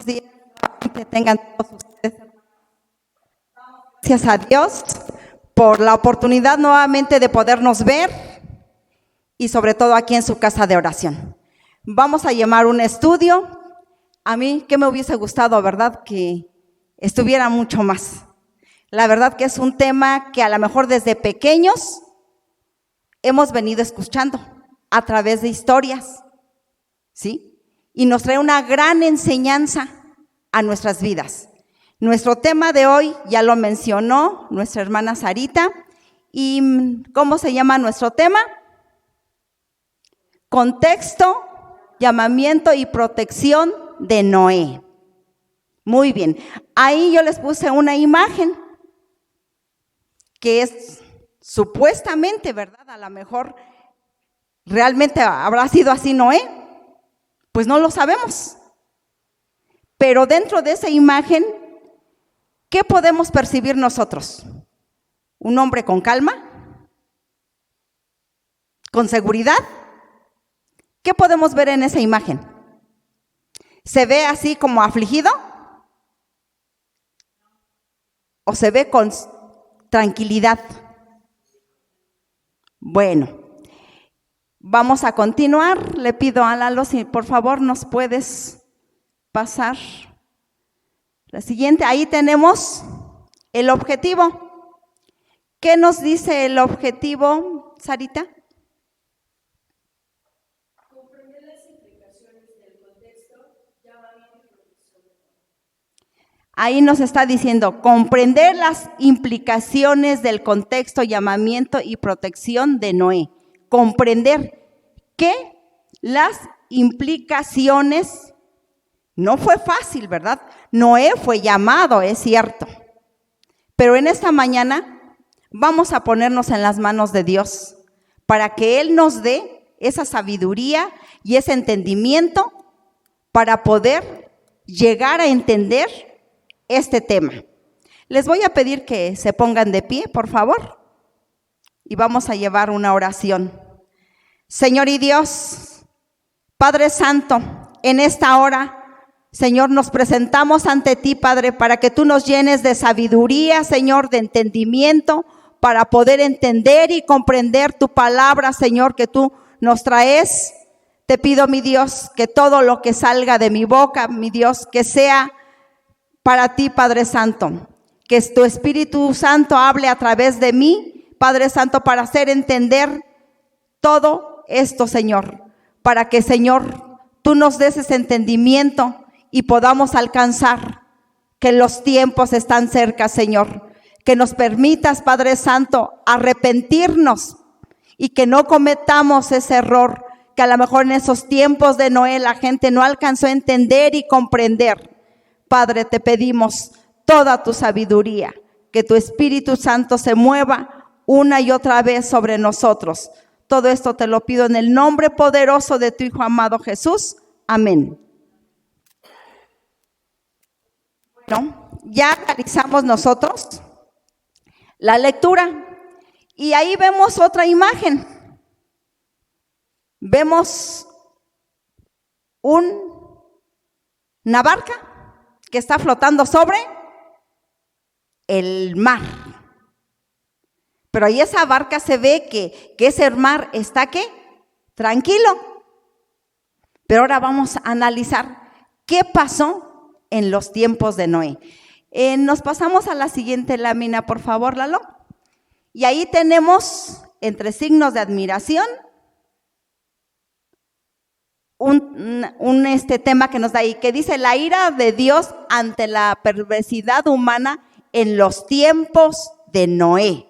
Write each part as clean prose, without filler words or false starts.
días que tengan todos ustedes. Gracias a Dios por la oportunidad nuevamente de podernos ver y sobre todo aquí en su casa de oración. Vamos a llamar un estudio. A mí que me hubiese gustado, ¿verdad?, que estuviera mucho más. La verdad que es un tema que a lo mejor desde pequeños hemos venido escuchando a través de historias, ¿sí? Y nos trae una gran enseñanza a nuestras vidas. Nuestro tema de hoy ya lo mencionó nuestra hermana Sarita. ¿Y cómo se llama nuestro tema? Contexto, llamamiento y protección de Noé. Muy bien. Ahí yo les puse una imagen que es supuestamente, ¿verdad? A lo mejor realmente habrá sido así Noé. Pues no lo sabemos. Pero dentro de esa imagen, ¿qué podemos percibir nosotros? ¿Un hombre con calma? ¿Con seguridad? ¿Qué podemos ver en esa imagen? ¿Se ve así como afligido? ¿O se ve con tranquilidad? Bueno, vamos a continuar. Le pido a Lalo si por favor nos puedes pasar la siguiente. Ahí tenemos el objetivo. ¿Qué nos dice el objetivo, Sarita? Comprender las implicaciones del contexto, llamamiento y protección de Noé. Ahí nos está diciendo, comprender las implicaciones del contexto, llamamiento y protección de Noé. Comprender que las implicaciones, no fue fácil, ¿verdad? Noé fue llamado, es cierto. Pero en esta mañana vamos a ponernos en las manos de Dios para que Él nos dé esa sabiduría y ese entendimiento para poder llegar a entender este tema. Les voy a pedir que se pongan de pie, por favor, y vamos a llevar una oración. Señor y Dios, Padre Santo, en esta hora, Señor, nos presentamos ante ti, Padre, para que tú nos llenes de sabiduría, Señor, de entendimiento, para poder entender y comprender tu palabra, Señor, que tú nos traes. Te pido, mi Dios, que todo lo que salga de mi boca, mi Dios, que sea para ti, Padre Santo, que tu Espíritu Santo hable a través de mí, Padre Santo, para hacer entender todo esto, Señor, para que, Señor, tú nos des ese entendimiento y podamos alcanzar que los tiempos están cerca, Señor, que nos permitas, Padre Santo, arrepentirnos y que no cometamos ese error que a lo mejor en esos tiempos de Noé la gente no alcanzó a entender y comprender. Padre, te pedimos toda tu sabiduría, que tu Espíritu Santo se mueva una y otra vez sobre nosotros. Todo esto te lo pido en el nombre poderoso de tu Hijo amado Jesús. Amén. Bueno, ya realizamos nosotros la lectura y ahí vemos otra imagen. Vemos una barca que está flotando sobre el mar. Pero ahí esa barca se ve que ese mar está ¿qué? Tranquilo. Pero ahora vamos a analizar qué pasó en los tiempos de Noé. Nos pasamos a la siguiente lámina, por favor, Lalo. Y ahí tenemos, entre signos de admiración, un tema que nos da ahí, que dice la ira de Dios ante la perversidad humana en los tiempos de Noé.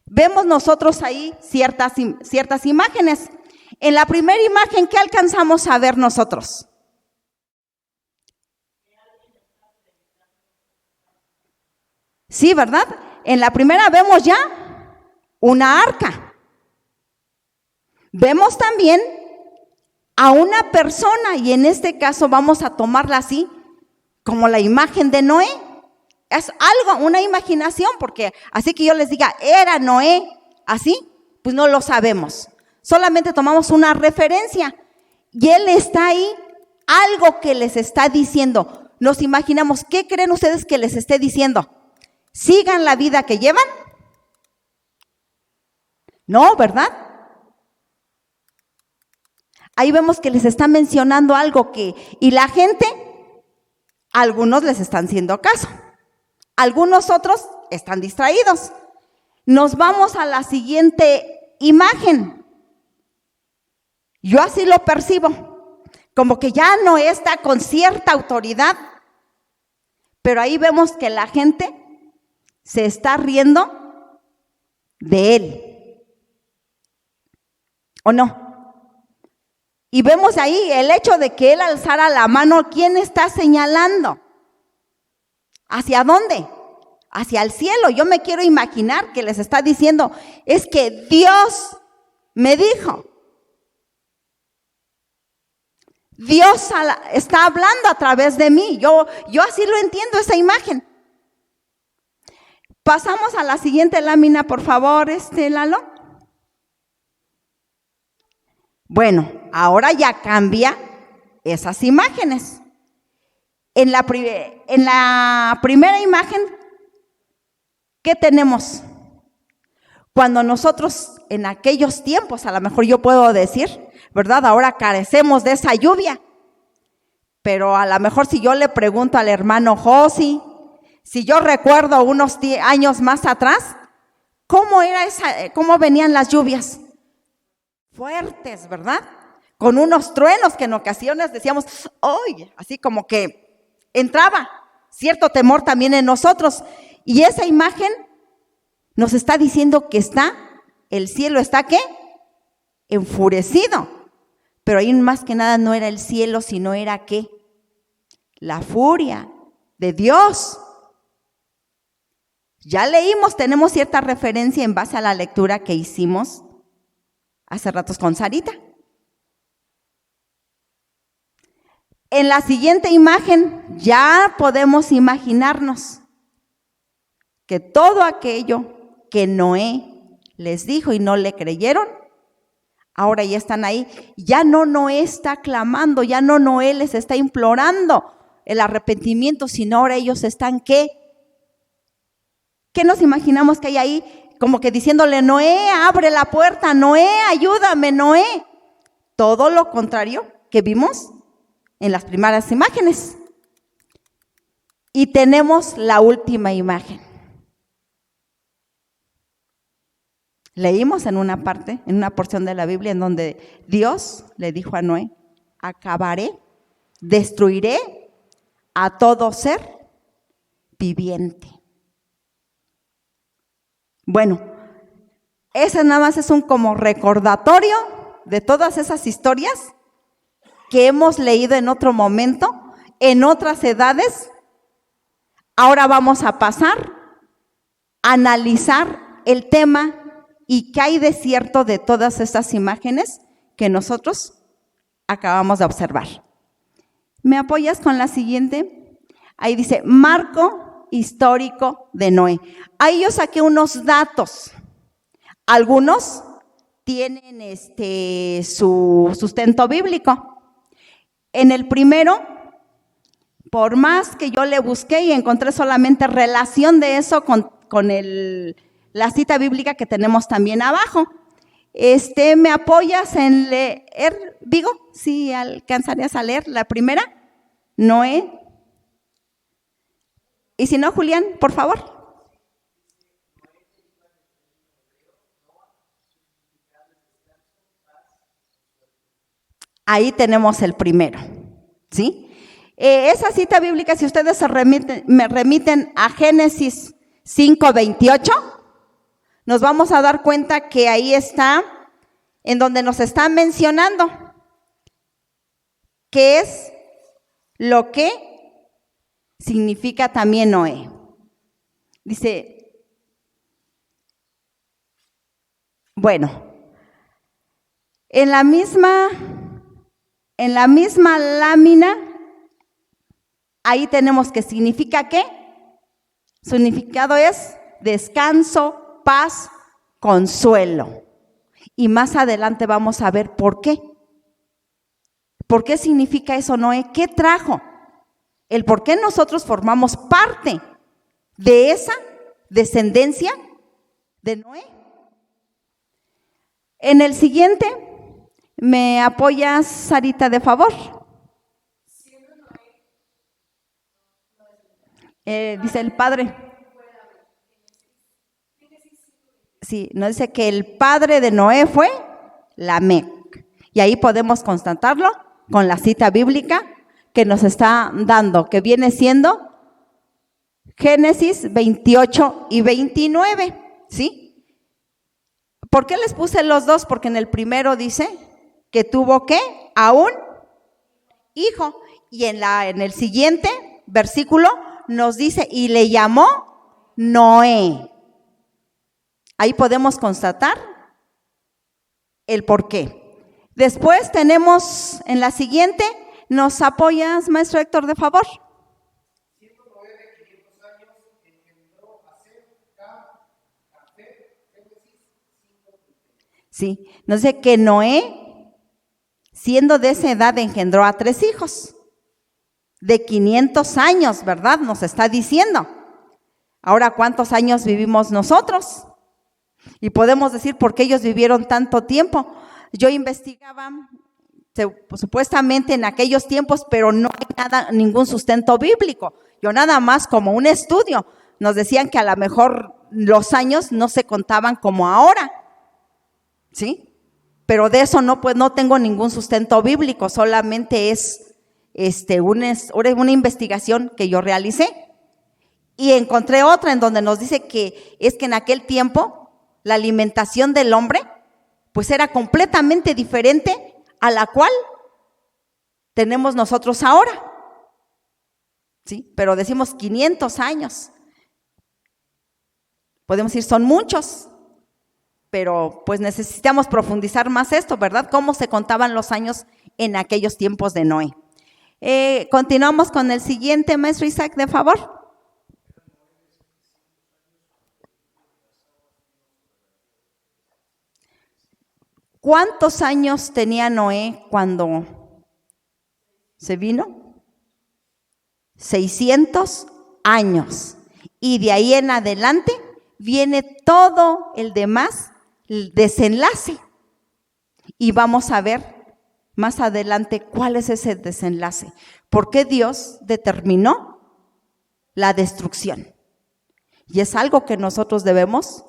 Vemos nosotros ahí ciertas imágenes. En la primera imagen, ¿qué alcanzamos a ver nosotros? Sí, ¿verdad? En la primera vemos ya una arca. Vemos también a una persona, y en este caso vamos a tomarla así, como la imagen de Noé. Es algo, una imaginación, porque así que yo les diga, era Noé, así, pues no lo sabemos. Solamente tomamos una referencia. Y él está ahí algo que les está diciendo. Nos imaginamos, ¿qué creen ustedes que les esté diciendo? ¿Sigan la vida que llevan? No, ¿verdad? Ahí vemos que les está mencionando algo y la gente, algunos les están haciendo caso, algunos otros están distraídos. Nos vamos a la siguiente imagen. Yo así lo percibo, como que ya no está con cierta autoridad, pero ahí vemos que la gente se está riendo de él. ¿O no? Y vemos ahí el hecho de que él alzara la mano, ¿quién está señalando? ¿Hacia dónde? Hacia el cielo. Yo me quiero imaginar que les está diciendo, es que Dios me dijo. Dios está hablando a través de mí. Yo así lo entiendo, esa imagen. Pasamos a la siguiente lámina, por favor, Lalo. Bueno, ahora ya cambia esas imágenes. En la primera imagen, ¿qué tenemos? Cuando nosotros en aquellos tiempos, a lo mejor yo puedo decir, ¿verdad? Ahora carecemos de esa lluvia. Pero a lo mejor si yo le pregunto al hermano Josi, si yo recuerdo unos años más atrás, ¿cómo venían las lluvias? Fuertes, ¿verdad? Con unos truenos que en ocasiones decíamos, ¡ay! Así como que entraba cierto temor también en nosotros. Y esa imagen nos está diciendo que el cielo está, ¿qué? Enfurecido. Pero ahí más que nada no era el cielo, sino era, ¿qué? La furia de Dios. Ya leímos, tenemos cierta referencia en base a la lectura que hicimos hace ratos con Sarita. En la siguiente imagen ya podemos imaginarnos que todo aquello que Noé les dijo y no le creyeron, ahora ya están ahí. Ya no Noé está clamando, ya no Noé les está implorando el arrepentimiento, sino ahora ellos están, ¿qué? ¿Qué nos imaginamos que hay ahí? Como que diciéndole, Noé, abre la puerta, Noé, ayúdame, Noé. Todo lo contrario que vimos en las primeras imágenes. Y tenemos la última imagen. Leímos en una parte, en una porción de la Biblia, en donde Dios le dijo a Noé, acabaré, destruiré a todo ser viviente. Bueno, ese nada más es un como recordatorio de todas esas historias que hemos leído en otro momento, en otras edades. Ahora vamos a pasar a analizar el tema y qué hay de cierto de todas estas imágenes que nosotros acabamos de observar. ¿Me apoyas con la siguiente? Ahí dice, marco histórico de Noé. Ahí yo saqué unos datos. Algunos tienen su sustento bíblico. En el primero, por más que yo le busqué y encontré solamente relación de eso con la cita bíblica que tenemos también abajo. ¿Me apoyas en leer, Vigo? ¿Sí alcanzarías a leer la primera? Noé. Y si no, Julián, por favor. Ahí tenemos el primero, ¿sí? Esa cita bíblica, si ustedes me remiten a Génesis 5:28, nos vamos a dar cuenta que ahí está, en donde nos está mencionando, qué es lo que significa también Noé. Dice, bueno, en la misma lámina, ahí tenemos que significa qué. Su significado es descanso, paz, consuelo. Y más adelante vamos a ver por qué. ¿Por qué significa eso, Noé? ¿Qué trajo? El por qué nosotros formamos parte de esa descendencia de Noé. En el siguiente, ¿me apoyas, Sarita, de favor? Dice el padre. Sí, nos dice que el padre de Noé fue Lamec. Y ahí podemos constatarlo con la cita bíblica que nos está dando, que viene siendo Génesis 28 y 29, ¿sí? ¿Por qué les puse los dos? Porque en el primero dice que tuvo ¿qué? A un hijo. Y en el siguiente versículo nos dice, y le llamó Noé. Ahí podemos constatar el por qué. Después tenemos en la siguiente, ¿nos apoyas, maestro Héctor, de favor? Siendo Noé de 500 años, engendró a Sem, Cam, Jafet, Génesis 5:30. Sí, nos dice que Noé, siendo de esa edad, engendró a 3 hijos. De 500 años, ¿verdad? Nos está diciendo. Ahora, ¿cuántos años vivimos nosotros? Y podemos decir por qué ellos vivieron tanto tiempo. Yo investigaba supuestamente en aquellos tiempos, pero no hay ningún sustento bíblico. Yo nada más como un estudio. Nos decían que a lo mejor los años no se contaban como ahora, ¿sí? Pero de eso no tengo ningún sustento bíblico, solamente es una investigación que yo realicé. Y encontré otra en donde nos dice que es que en aquel tiempo la alimentación del hombre pues era completamente diferente a la cual tenemos nosotros ahora, ¿sí? Pero decimos 500 años. Podemos decir, son muchos, pero pues necesitamos profundizar más esto, ¿verdad? Cómo se contaban los años en aquellos tiempos de Noé. Continuamos con el siguiente, maestro Isaac, de favor. ¿Cuántos años tenía Noé cuando se vino? 600 años. Y de ahí en adelante viene todo el demás el desenlace. Y vamos a ver más adelante cuál es ese desenlace. ¿Por qué Dios determinó la destrucción? Y es algo que nosotros debemos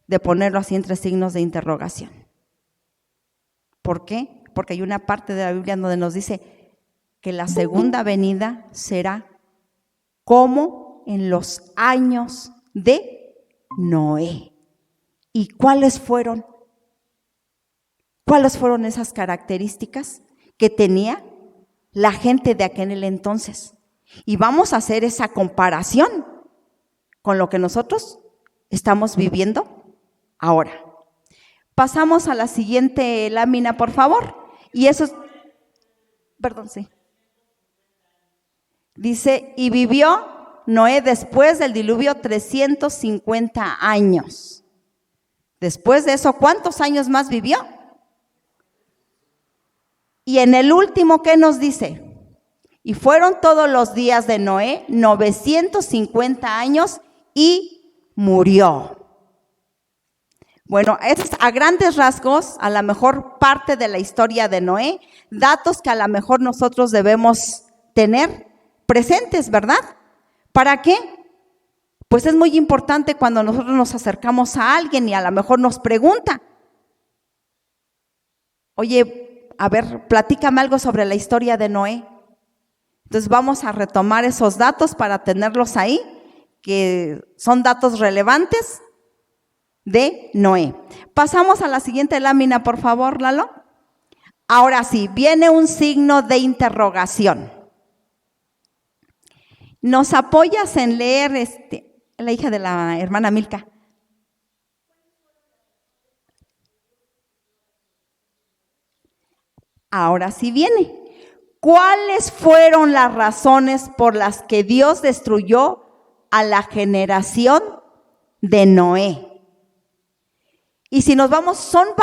de ponerlo así entre signos de interrogación. ¿Por qué? Porque hay una parte de la Biblia donde nos dice que la segunda venida será como en los años de Noé. ¿Y cuáles fueron? ¿Cuáles fueron esas características que tenía la gente de aquel entonces? Y vamos a hacer esa comparación con lo que nosotros estamos viviendo ahora. Pasamos a la siguiente lámina, por favor. Y eso es, perdón, sí. Dice, y vivió Noé después del diluvio 350 años. Después de eso, ¿cuántos años más vivió? Y en el último, ¿qué nos dice? Y fueron todos los días de Noé 950 años y murió. Bueno, es a grandes rasgos, a lo mejor parte de la historia de Noé, datos que a lo mejor nosotros debemos tener presentes, ¿verdad? ¿Para qué? Pues es muy importante cuando nosotros nos acercamos a alguien y a lo mejor nos pregunta, oye, a ver, platícame algo sobre la historia de Noé. Entonces vamos a retomar esos datos para tenerlos ahí, que son datos relevantes de Noé. Pasamos a la siguiente lámina, por favor, Lalo. Ahora sí, viene un signo de interrogación. ¿Nos apoyas en leer la hija de la hermana Milka? Ahora sí viene. ¿Cuáles fueron las razones por las que Dios destruyó a la generación de Noé? Y si nos vamos, son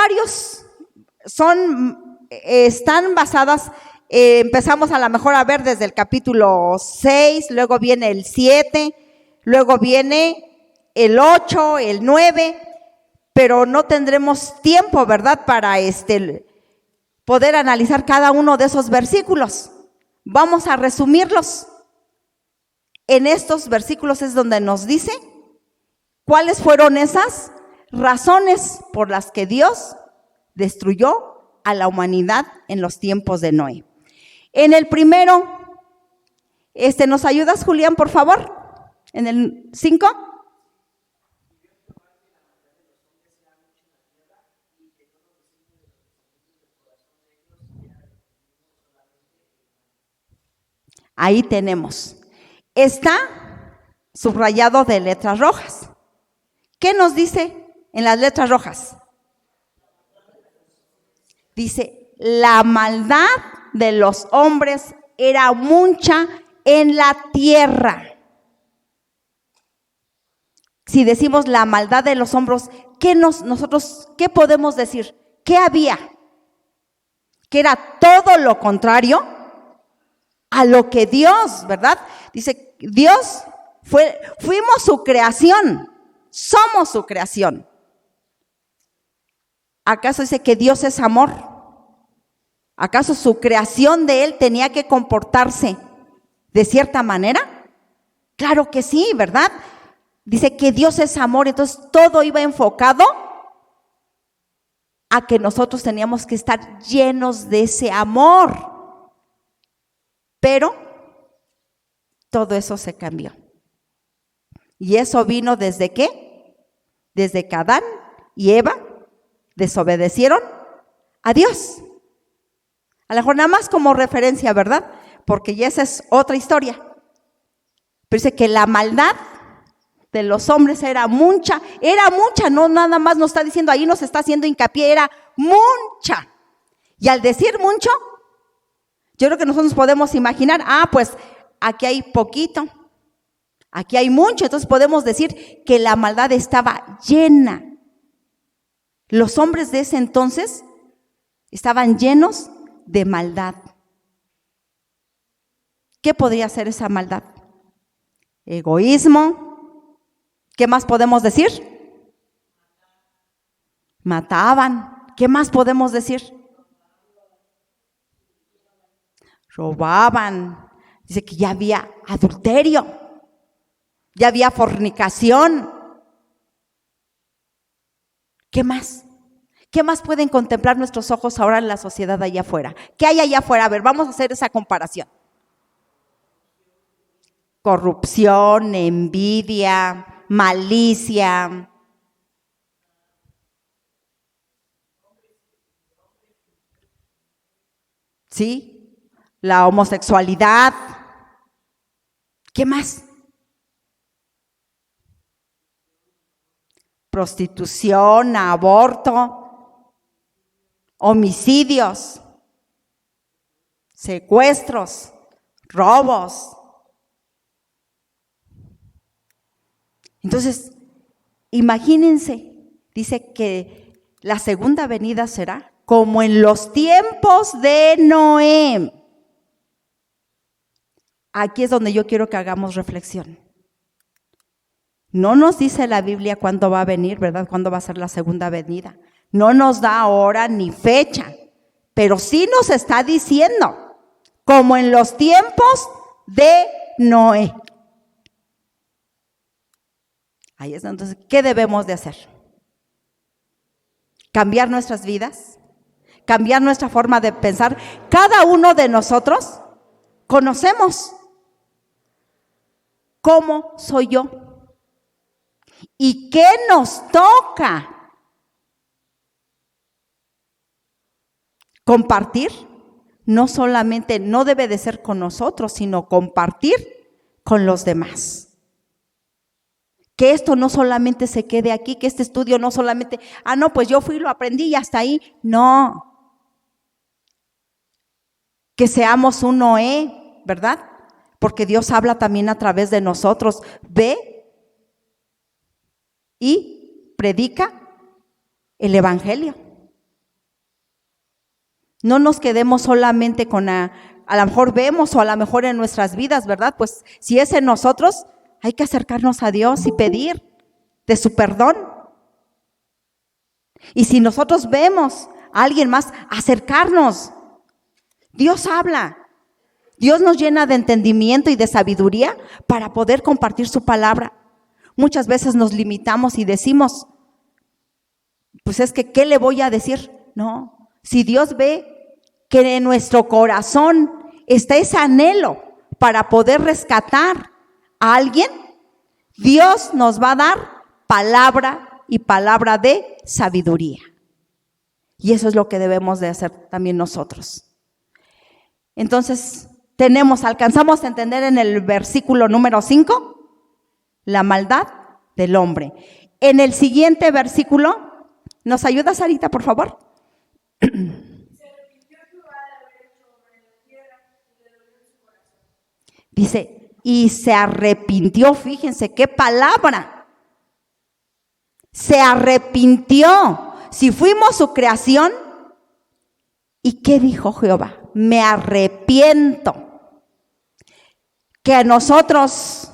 están basadas, empezamos a lo mejor a ver desde el capítulo 6, luego viene el 7, luego viene el 8, el 9, pero no tendremos tiempo, ¿verdad?, para poder analizar cada uno de esos versículos. Vamos a resumirlos. En estos versículos es donde nos dice cuáles fueron esas razones por las que Dios destruyó a la humanidad en los tiempos de Noé. En el primero, ¿nos ayudas, Julián, por favor? En el 5. Ahí tenemos. Está subrayado de letras rojas. ¿Qué nos dice en las letras rojas? Dice, la maldad de los hombres era mucha en la tierra. Si decimos la maldad de los hombres, nosotros qué podemos decir? ¿Qué había? Que era todo lo contrario a lo que Dios, ¿verdad? Dice, Dios fuimos su creación, somos su creación. ¿Acaso dice que Dios es amor? ¿Acaso su creación de Él tenía que comportarse de cierta manera? Claro que sí, ¿verdad? Dice que Dios es amor, entonces todo iba enfocado a que nosotros teníamos que estar llenos de ese amor. Pero todo eso se cambió. ¿Y eso vino desde qué? Desde que Adán y Eva desobedecieron a Dios. A lo mejor nada más como referencia, ¿verdad? Porque ya esa es otra historia. Pero dice que la maldad de los hombres era mucha, no nada más nos está diciendo, ahí nos está haciendo hincapié, era mucha. Y al decir mucho, yo creo que nosotros podemos imaginar, pues aquí hay poquito, aquí hay mucho, entonces podemos decir que la maldad estaba llena. Los hombres de ese entonces estaban llenos de maldad. ¿Qué podría ser esa maldad? Egoísmo. ¿Qué más podemos decir? Mataban. ¿Qué más podemos decir? Robaban. Dice que ya había adulterio, ya había fornicación. ¿Qué más? ¿Qué más pueden contemplar nuestros ojos ahora en la sociedad allá afuera? ¿Qué hay allá afuera? A ver, vamos a hacer esa comparación. Corrupción, envidia, malicia. ¿Sí? La homosexualidad. ¿Qué más? Prostitución, aborto, homicidios, secuestros, robos. Entonces, imagínense, dice que la segunda venida será como en los tiempos de Noé. Aquí es donde yo quiero que hagamos reflexión. No nos dice la Biblia cuándo va a venir, ¿verdad? Cuándo va a ser la segunda venida. No nos da hora ni fecha, pero sí nos está diciendo, como en los tiempos de Noé. Ahí es entonces, ¿qué debemos de hacer? ¿Cambiar nuestras vidas? ¿Cambiar nuestra forma de pensar? Cada uno de nosotros conocemos cómo soy yo y qué nos toca compartir. No solamente, no debe de ser con nosotros, sino compartir con los demás. Que esto no solamente se quede aquí, que este estudio no solamente, no, pues yo fui, lo aprendí y hasta ahí. No. Que seamos un Noé, ¿verdad? Porque Dios habla también a través de nosotros. Ve y predica el evangelio. No nos quedemos solamente con a lo mejor vemos o a lo mejor en nuestras vidas, ¿verdad? Pues si es en nosotros, hay que acercarnos a Dios y pedir de su perdón. Y si nosotros vemos a alguien más, acercarnos. Dios habla. Dios nos llena de entendimiento y de sabiduría para poder compartir su palabra. Muchas veces nos limitamos y decimos, pues es que, ¿qué le voy a decir? No, si Dios ve que en nuestro corazón está ese anhelo para poder rescatar a alguien, Dios nos va a dar palabra y palabra de sabiduría. Y eso es lo que debemos de hacer también nosotros. Entonces, alcanzamos a entender en el versículo número 5, la maldad del hombre. En el siguiente versículo, ¿nos ayuda, Sarita, por favor? Se arrepintió Jehová de haber hecho hombre en la tierra y le dolió en su corazón. Dice, y se arrepintió, fíjense qué palabra. Se arrepintió. Si fuimos su creación, ¿y qué dijo Jehová? Me arrepiento. Que a nosotros,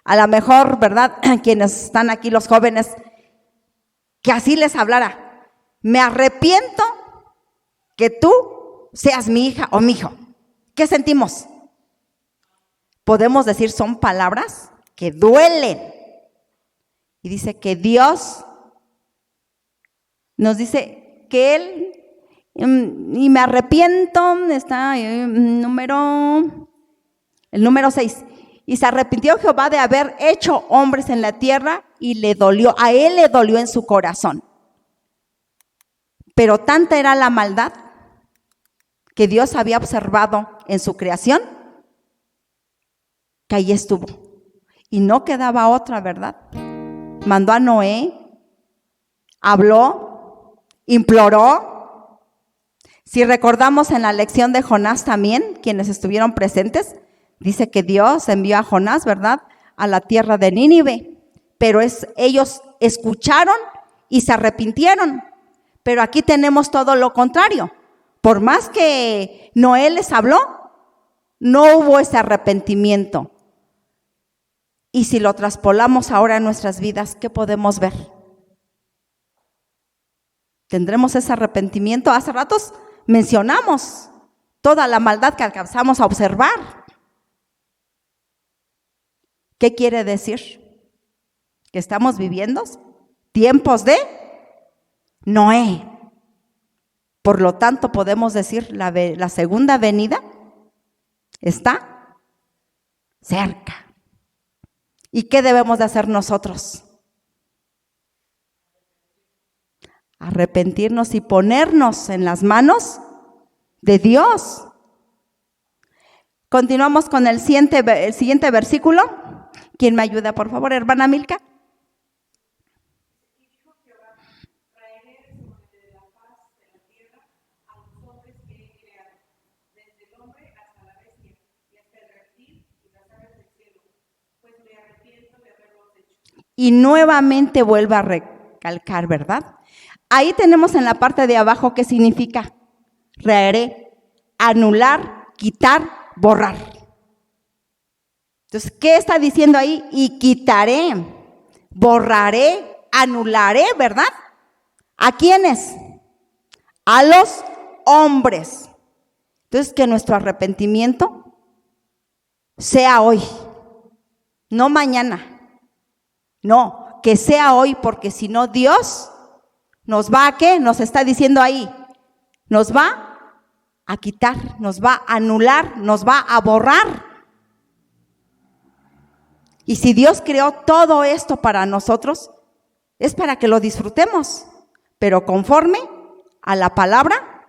a lo mejor, ¿verdad? Quienes están aquí, los jóvenes, que así les hablara. Me arrepiento que tú seas mi hija o mi hijo. ¿Qué sentimos? Podemos decir, son palabras que duelen. Y dice que Dios nos dice que Él, y me arrepiento, está el número 6. Y se arrepintió Jehová de haber hecho hombres en la tierra y le dolió, a Él le dolió en su corazón. Pero tanta era la maldad que Dios había observado en su creación, que ahí estuvo. Y no quedaba otra, ¿verdad? Mandó a Noé, habló, imploró. Si recordamos en la lección de Jonás también, quienes estuvieron presentes, dice que Dios envió a Jonás, ¿verdad?, a la tierra de Nínive. Pero ellos escucharon y se arrepintieron. Pero aquí tenemos todo lo contrario. Por más que Noé les habló, no hubo ese arrepentimiento. Y si lo traspolamos ahora en nuestras vidas, ¿qué podemos ver? ¿Tendremos ese arrepentimiento? Hace ratos mencionamos toda la maldad que alcanzamos a observar. ¿Qué quiere decir? Que estamos viviendo tiempos de Noé. Por lo tanto, podemos decir la segunda venida está cerca. ¿Y qué debemos de hacer nosotros? Arrepentirnos y ponernos en las manos de Dios. Continuamos con el siguiente versículo. ¿Quién me ayuda, por favor, hermana Milka? Y dijo Jehová, traeré de la faz de la tierra a los hombres que he creado, desde el hombre hasta la bestia, y hasta el reptil y las aves del cielo, pues me arrepiento de haberlos hecho. Y nuevamente vuelve a recalcar, ¿verdad? Ahí tenemos en la parte de abajo qué significa traeré, anular, quitar, borrar. Entonces, ¿qué está diciendo ahí? Y quitaré, borraré, anularé, ¿verdad? ¿A quiénes? A los hombres. Entonces, que nuestro arrepentimiento sea hoy, no mañana. No, que sea hoy, porque si no, Dios nos va a ¿qué? Nos está diciendo ahí, nos va a quitar, nos va a anular, nos va a borrar. Y si Dios creó todo esto para nosotros, es para que lo disfrutemos, pero conforme a la palabra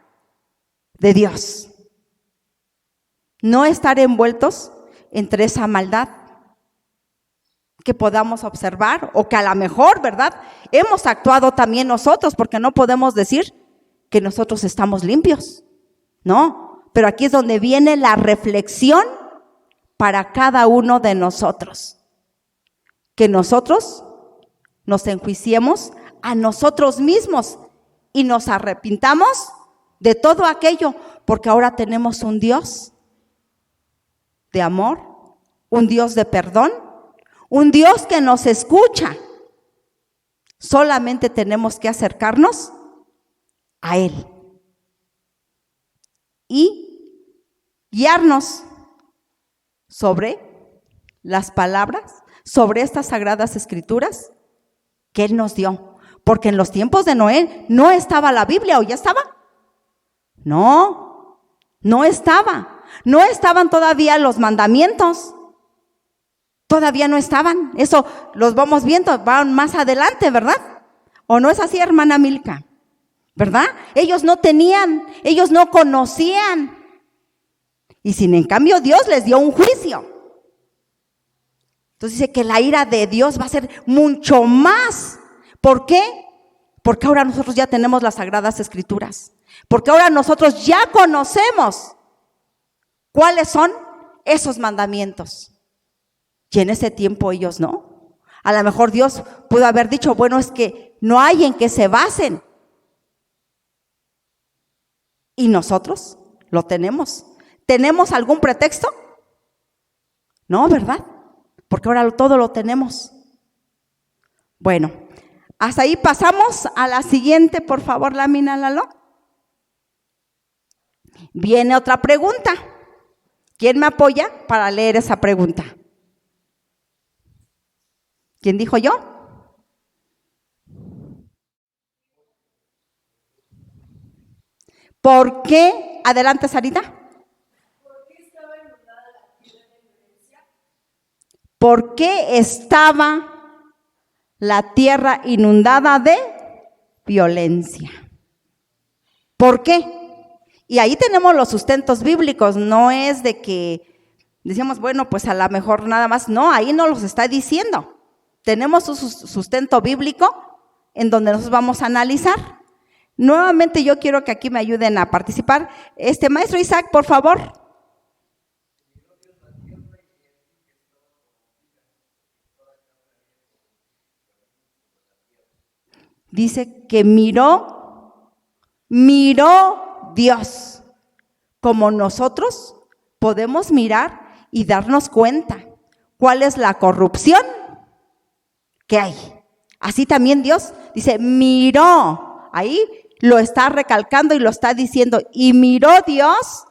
de Dios. No estar envueltos entre esa maldad que podamos observar o que a lo mejor, ¿verdad?, hemos actuado también nosotros, porque no podemos decir que nosotros estamos limpios. No, pero aquí es donde viene la reflexión para cada uno de nosotros. Que nosotros nos enjuiciemos a nosotros mismos y nos arrepintamos de todo aquello, porque ahora tenemos un Dios de amor, un Dios de perdón, un Dios que nos escucha. Solamente tenemos que acercarnos a Él y guiarnos sobre las palabras, sobre estas sagradas escrituras que Él nos dio. Porque en los tiempos de Noé no estaba la Biblia, ¿o ya estaba? No, no estaba. No estaban todavía los mandamientos. Todavía no estaban. Eso los vamos viendo, van más adelante, ¿verdad? ¿O no es así, hermana Milka? ¿Verdad? Ellos no tenían, ellos no conocían. Y sin en cambio Dios les dio un juicio. Entonces dice que la ira de Dios va a ser mucho más. ¿Por qué? Porque ahora nosotros ya tenemos las sagradas escrituras. Porque ahora nosotros ya conocemos cuáles son esos mandamientos. Y en ese tiempo ellos no. A lo mejor Dios pudo haber dicho, bueno, es que no hay en qué se basen. Y nosotros lo tenemos. ¿Tenemos algún pretexto? No, ¿verdad? Porque ahora todo lo tenemos. Bueno, hasta ahí pasamos a la siguiente, por favor, lámina, Lalo. Viene otra pregunta. ¿Quién me apoya para leer esa pregunta? ¿Quién dijo yo? ¿Por qué? Adelante, Sarita. ¿Por qué estaba inundada la tierra de violencia? ¿Por qué estaba la tierra inundada de violencia? ¿Por qué? Y ahí tenemos los sustentos bíblicos, no es de que decíamos, bueno, pues a lo mejor nada más, no, ahí nos los está diciendo. Tenemos un sustento bíblico en donde nos vamos a analizar. Nuevamente yo quiero que aquí me ayuden a participar. Maestro Isaac, por favor. Dice que miró Dios, como nosotros podemos mirar y darnos cuenta cuál es la corrupción que hay. Así también Dios dice, miró, ahí lo está recalcando y lo está diciendo, y miró Dios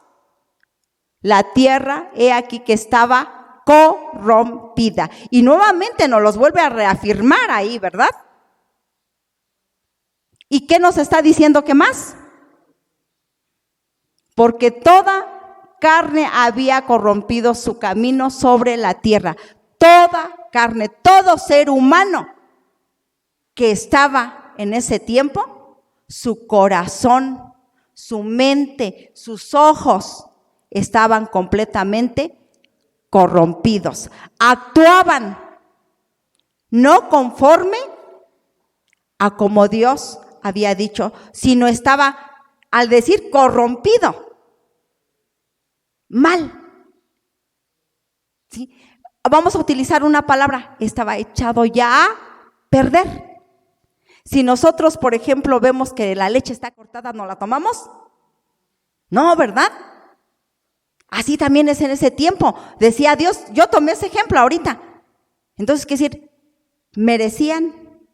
la tierra, he aquí que estaba corrompida. Y nuevamente nos los vuelve a reafirmar ahí, ¿verdad? ¿Y qué nos está diciendo que más? Porque toda carne había corrompido su camino sobre la tierra. Toda carne, todo ser humano que estaba en ese tiempo, su corazón, su mente, sus ojos estaban completamente corrompidos. Actuaban no conforme a como Dios había dicho, sino estaba, al decir corrompido, mal. ¿Sí? Vamos a utilizar una palabra, estaba echado ya a perder. Si nosotros, por ejemplo, vemos que la leche está cortada, ¿no la tomamos? No, ¿verdad? Así también es en ese tiempo. Decía Dios, yo tomé ese ejemplo ahorita. Entonces, ¿qué decir? ¿Merecían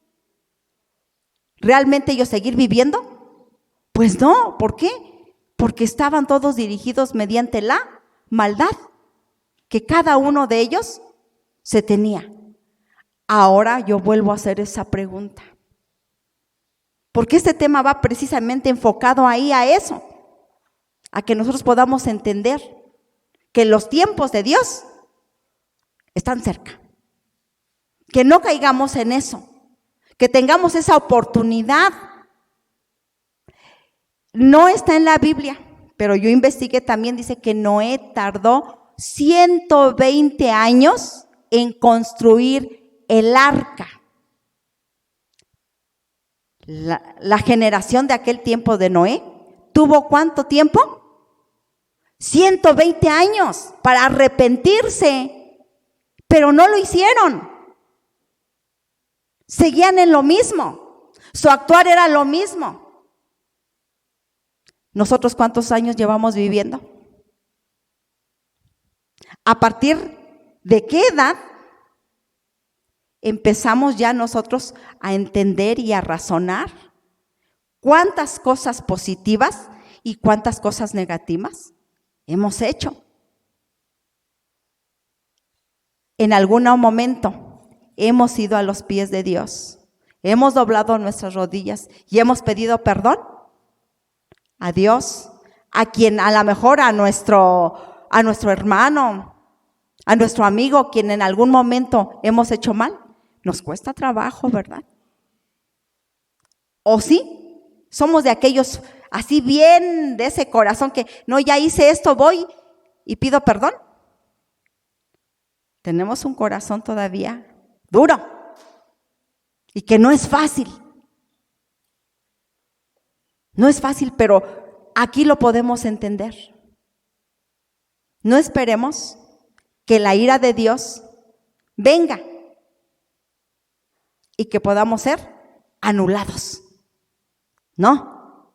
realmente ellos seguir viviendo? Pues no, ¿por qué? Porque estaban todos dirigidos mediante la maldad que cada uno de ellos se tenía. Ahora yo vuelvo a hacer esa pregunta, porque este tema va precisamente enfocado ahí a eso, a que nosotros podamos entender que los tiempos de Dios están cerca, que no caigamos en eso, que tengamos esa oportunidad. No está en la Biblia, pero yo investigué también, dice que Noé tardó 120 años en construir el arca. La generación de aquel tiempo de Noé tuvo ¿cuánto tiempo? 120 años para arrepentirse, pero no lo hicieron. Seguían en lo mismo, su actuar era lo mismo. ¿Nosotros cuántos años llevamos viviendo? ¿A partir de qué edad empezamos ya nosotros a entender y a razonar cuántas cosas positivas y cuántas cosas negativas hemos hecho? En algún momento hemos ido a los pies de Dios, hemos doblado nuestras rodillas y hemos pedido perdón a Dios, a quien a lo mejor a nuestro hermano, a nuestro amigo, quien en algún momento hemos hecho mal. Nos cuesta trabajo, ¿verdad? ¿O sí? Somos de aquellos así bien de ese corazón que no, ya hice esto, voy y pido perdón. Tenemos un corazón todavía duro y que no es fácil. No es fácil, pero aquí lo podemos entender. No esperemos que la ira de Dios venga y que podamos ser anulados. No.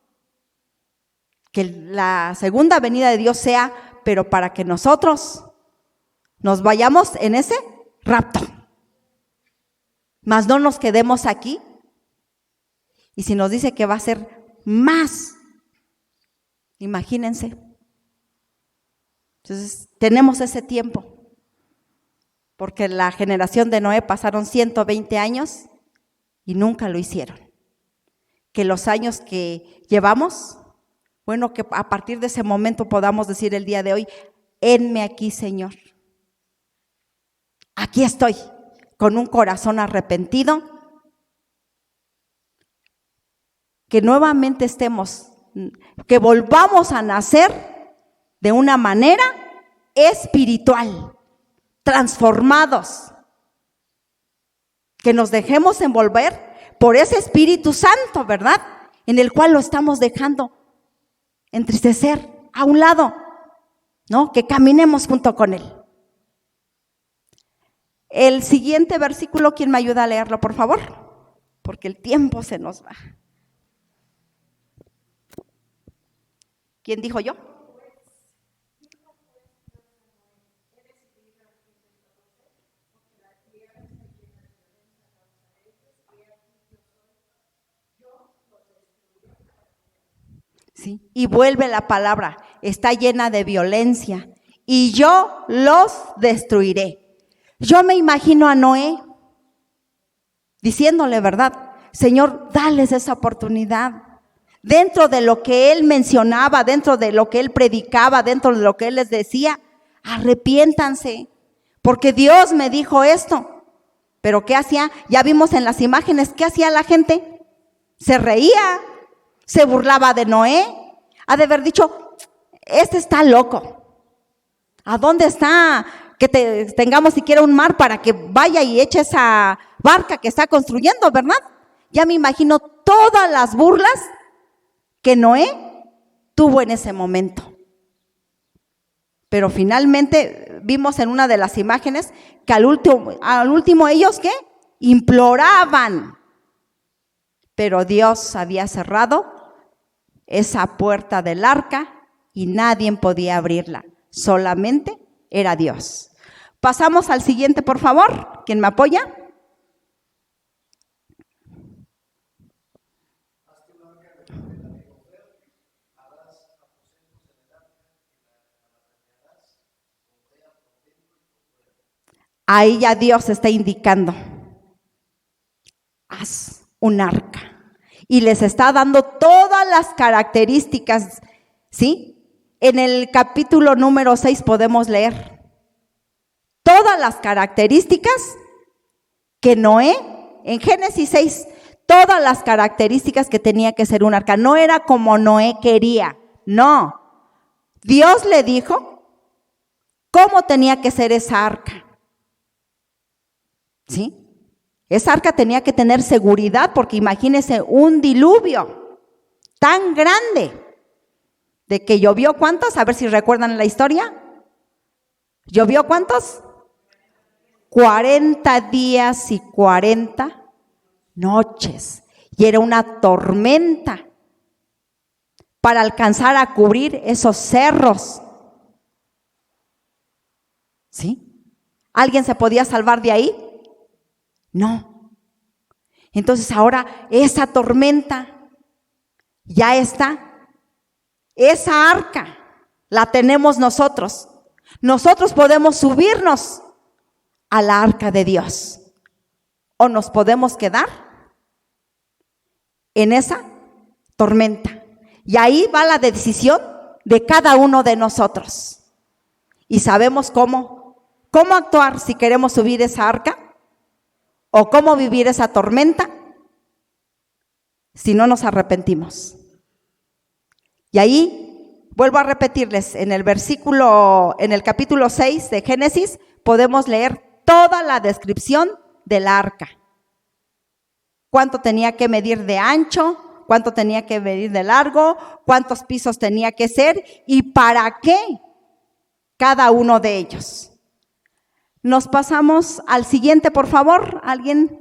Que la segunda venida de Dios sea, pero para que nosotros nos vayamos en ese rapto. Mas no nos quedemos aquí. Y si nos dice que va a ser más, imagínense. Entonces, tenemos ese tiempo. Porque la generación de Noé pasaron 120 años y nunca lo hicieron. Que los años que llevamos, bueno, que a partir de ese momento podamos decir el día de hoy, henme aquí, Señor. Aquí estoy, con un corazón arrepentido. Que nuevamente estemos, que volvamos a nacer de una manera espiritual, transformados. Que nos dejemos envolver por ese Espíritu Santo, ¿verdad? En el cual lo estamos dejando entristecer a un lado, ¿no? Que caminemos junto con Él. El siguiente versículo, ¿quién me ayuda a leerlo, por favor? Porque el tiempo se nos va. ¿Quién dijo yo? Sí. Y vuelve la palabra, está llena de violencia. Y yo los destruiré. Yo me imagino a Noé diciéndole, ¿verdad? Señor, dales esa oportunidad. Dentro de lo que él mencionaba, dentro de lo que él predicaba, dentro de lo que él les decía, arrepiéntanse, porque Dios me dijo esto. Pero ¿qué hacía? Ya vimos en las imágenes, ¿qué hacía la gente? Se reía, se burlaba de Noé. Ha de haber dicho, este está loco. ¿A dónde está? Que tengamos siquiera un mar para que vaya y eche esa barca que está construyendo, ¿verdad? Ya me imagino todas las burlas que Noé tuvo en ese momento. Pero finalmente vimos en una de las imágenes que al último ellos, ¿qué? Imploraban. Pero Dios había cerrado esa puerta del arca y nadie podía abrirla. Solamente era Dios. Pasamos al siguiente, por favor. ¿Quién me apoya? Ahí ya Dios está indicando, haz un arca. Y les está dando todas las características, ¿sí? En el capítulo número 6 podemos leer todas las características que Noé, en Génesis 6, todas las características que tenía que ser un arca. No era como Noé quería, no. Dios le dijo cómo tenía que ser esa arca. ¿Sí? Esa arca tenía que tener seguridad, porque imagínense un diluvio tan grande, de que llovió ¿cuántos? A ver si recuerdan la historia. ¿Llovió cuántos? 40 días y 40 noches. Y era una tormenta. para alcanzar a cubrir esos cerros. ¿Sí? ¿Alguien se podía salvar de ahí? No. Entonces ahora esa tormenta ya está. Esa arca la tenemos nosotros. Nosotros podemos subirnos a la arca de Dios o nos podemos quedar en esa tormenta. Y ahí va la decisión de cada uno de nosotros. Y sabemos cómo actuar si queremos subir esa arca o cómo vivir esa tormenta si no nos arrepentimos. Y ahí vuelvo a repetirles, en el capítulo 6 de Génesis podemos leer toda la descripción del arca. Cuánto tenía que medir de ancho, cuánto tenía que medir de largo, cuántos pisos tenía que ser y para qué cada uno de ellos. Nos pasamos al siguiente, por favor, ¿alguien?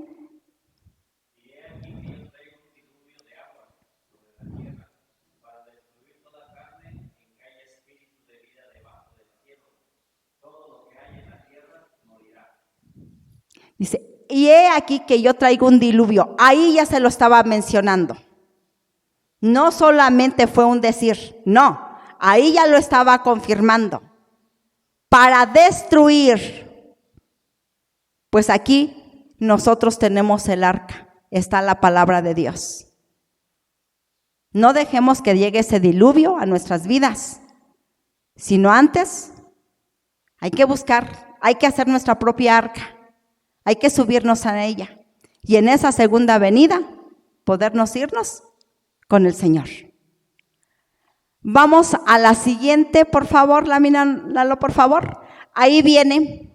Dice, y he aquí que yo traigo un diluvio. Ahí ya se lo estaba mencionando. No solamente fue un decir, no, ahí ya lo estaba confirmando. Para destruir. Pues aquí nosotros tenemos el arca. Está la palabra de Dios. No dejemos que llegue ese diluvio a nuestras vidas, sino antes hay que buscar, hay que hacer nuestra propia arca. Hay que subirnos a ella y en esa segunda venida podernos irnos con el Señor. Vamos a la siguiente, por favor, Lalo, por favor. Ahí viene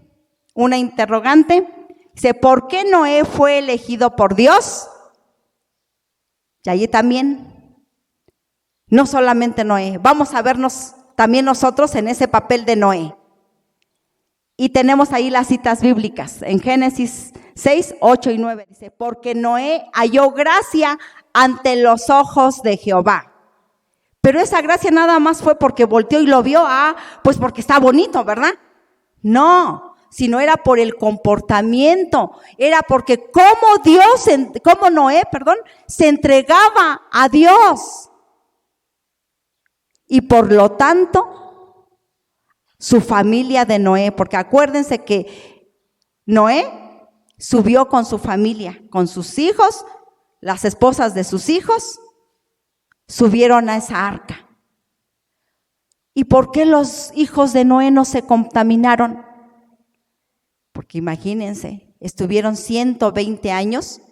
una interrogante. Dice, ¿por qué Noé fue elegido por Dios? Y allí también, no solamente Noé, vamos a vernos también nosotros en ese papel de Noé. Y tenemos ahí las citas bíblicas, en Génesis 6, 8 y 9. Dice, porque Noé halló gracia ante los ojos de Jehová. Pero esa gracia nada más fue porque volteó y lo vio, pues porque está bonito, ¿verdad? No, sino era por el comportamiento, era porque como Noé se entregaba a Dios. Y por lo tanto, su familia de Noé, porque acuérdense que Noé subió con su familia, con sus hijos, las esposas de sus hijos, subieron a esa arca. ¿Y por qué los hijos de Noé no se contaminaron? Porque imagínense, estuvieron 120 años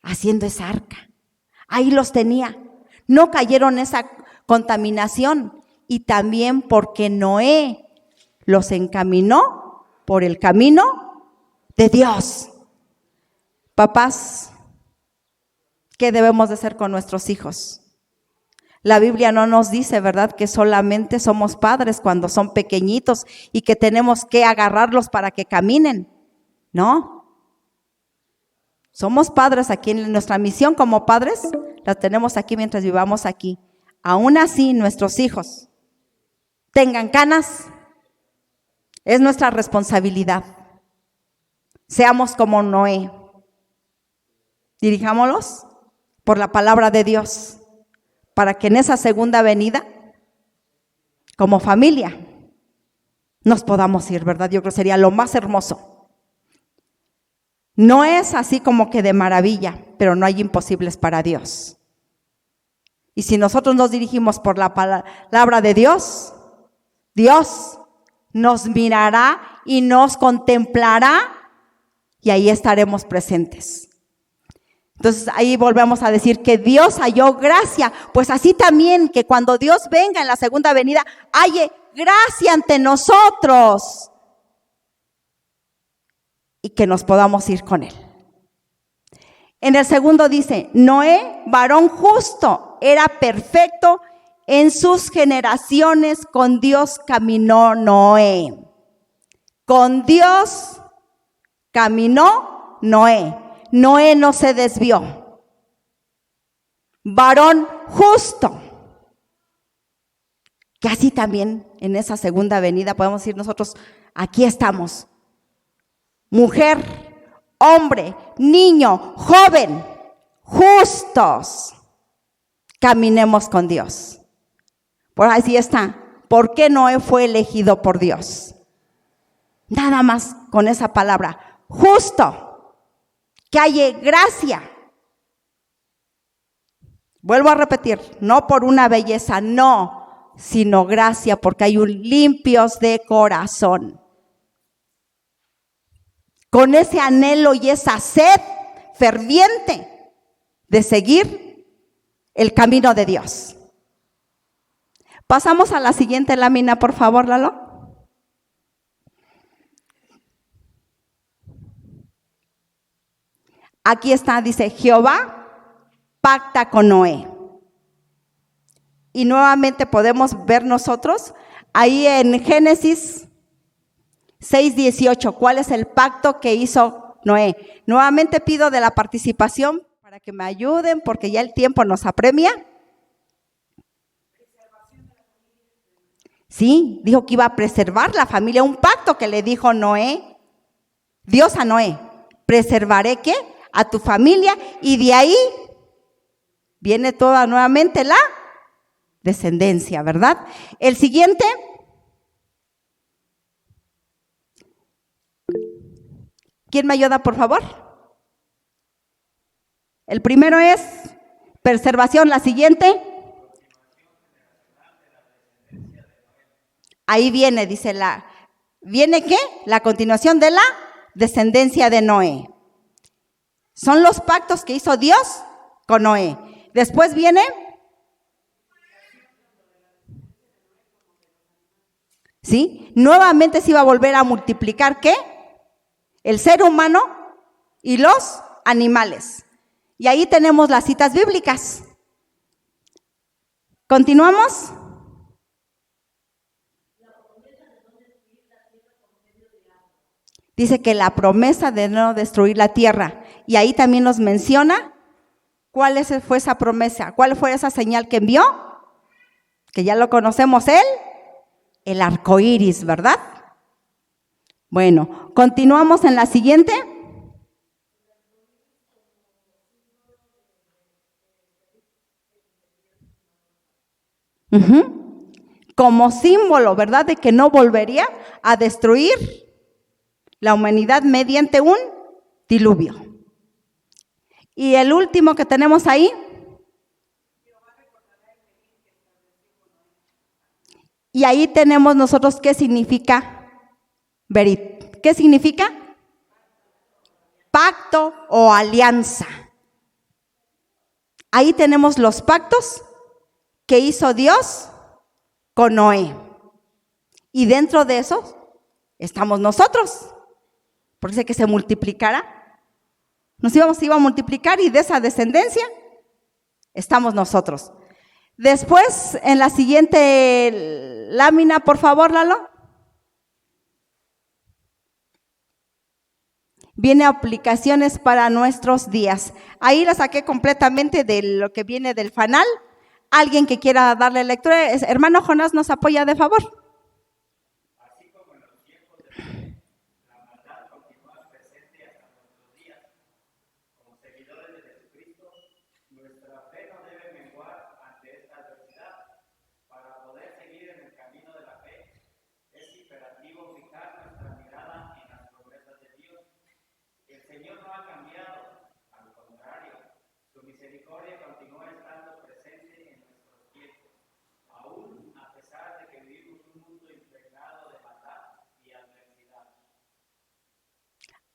haciendo esa arca. Ahí los tenía. No cayeron en esa contaminación. Y también porque Noé los encaminó por el camino de Dios. Papás, ¿qué debemos de hacer con nuestros hijos? La Biblia no nos dice, ¿verdad?, que solamente somos padres cuando son pequeñitos y que tenemos que agarrarlos para que caminen. No. Somos padres aquí en nuestra misión como padres, la tenemos aquí mientras vivamos aquí. Aún así, nuestros hijos tengan canas, es nuestra responsabilidad. Seamos como Noé. Dirijámoslos por la palabra de Dios, para que en esa segunda venida, como familia, nos podamos ir, ¿verdad? Yo creo que sería lo más hermoso. No es así como que de maravilla, pero no hay imposibles para Dios. Y si nosotros nos dirigimos por la palabra de Dios, Dios nos mirará y nos contemplará y ahí estaremos presentes. Entonces ahí volvemos a decir que Dios halló gracia, pues así también que cuando Dios venga en la segunda venida, halle gracia ante nosotros y que nos podamos ir con Él. En el segundo dice, Noé, varón justo, era perfecto. En sus generaciones con Dios caminó Noé. Con Dios caminó Noé. Noé no se desvió. Varón justo. que así también en esa segunda venida podemos decir nosotros, aquí estamos. Mujer, hombre, niño, joven, justos, caminemos con Dios. Por así está. ¿Por qué Noé fue elegido por Dios? Nada más con esa palabra, justo, que haya gracia. Vuelvo a repetir, no por una belleza, no, sino gracia, porque hay limpios de corazón. Con ese anhelo y esa sed ferviente de seguir el camino de Dios. Pasamos a la siguiente lámina, por favor, Lalo. Aquí está, dice, Jehová pacta con Noé. Y nuevamente podemos ver nosotros ahí en Génesis 6:18, ¿cuál es el pacto que hizo Noé? Nuevamente pido de la participación para que me ayuden porque ya el tiempo nos apremia. Sí, dijo que iba a preservar la familia, un pacto que le dijo Noé, Dios a Noé, preservaré ¿qué? A tu familia, y de ahí viene toda nuevamente la descendencia, ¿verdad? El siguiente, ¿quién me ayuda, por favor? El primero es preservación, la siguiente. Ahí viene, dice ¿viene qué? La continuación de la descendencia de Noé. Son los pactos que hizo Dios con Noé. Después viene, ¿sí? Nuevamente se iba a volver a multiplicar, ¿qué? El ser humano y los animales. Y ahí tenemos las citas bíblicas. ¿Continuamos? Dice que la promesa de no destruir la tierra. Y ahí también nos menciona cuál fue esa promesa, cuál fue esa señal que envió, que ya lo conocemos, el arco iris, ¿verdad? Bueno, continuamos en la siguiente. Como símbolo, ¿verdad? De que no volvería a destruir la humanidad mediante un diluvio. Y el último que tenemos ahí. Y ahí tenemos nosotros qué significa Berit. ¿Qué significa? Pacto o alianza. Ahí tenemos los pactos que hizo Dios con Noé. Y dentro de eso estamos nosotros. Porque dice que se multiplicará. Se iba a multiplicar y de esa descendencia estamos nosotros. Después, en la siguiente lámina, por favor, Lalo. Viene aplicaciones para nuestros días. Ahí la saqué completamente de lo que viene del fanal. Alguien que quiera darle lectura, hermano Jonás, ¿nos apoya de favor?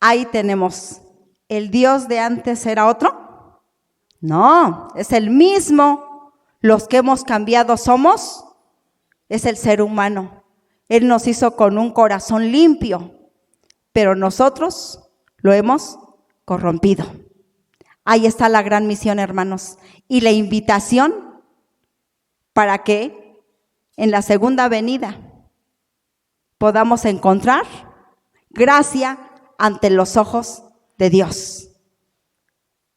Ahí tenemos, ¿el Dios de antes era otro? No, es el mismo. Los que hemos cambiado somos, es el ser humano. Él nos hizo con un corazón limpio, pero nosotros lo hemos corrompido. Ahí está la gran misión, hermanos, y la invitación para que en la segunda venida podamos encontrar gracia ante los ojos de Dios.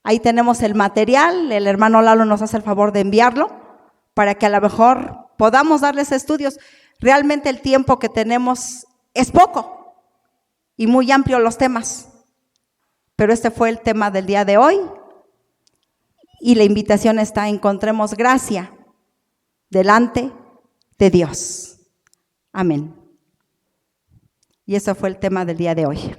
Ahí tenemos el material, el hermano Lalo nos hace el favor de enviarlo para que a lo mejor podamos darles estudios. Realmente el tiempo que tenemos es poco y muy amplio los temas. Pero este fue el tema del día de hoy. Y la invitación está: encontremos gracia delante de Dios. Amén. Y ese fue el tema del día de hoy.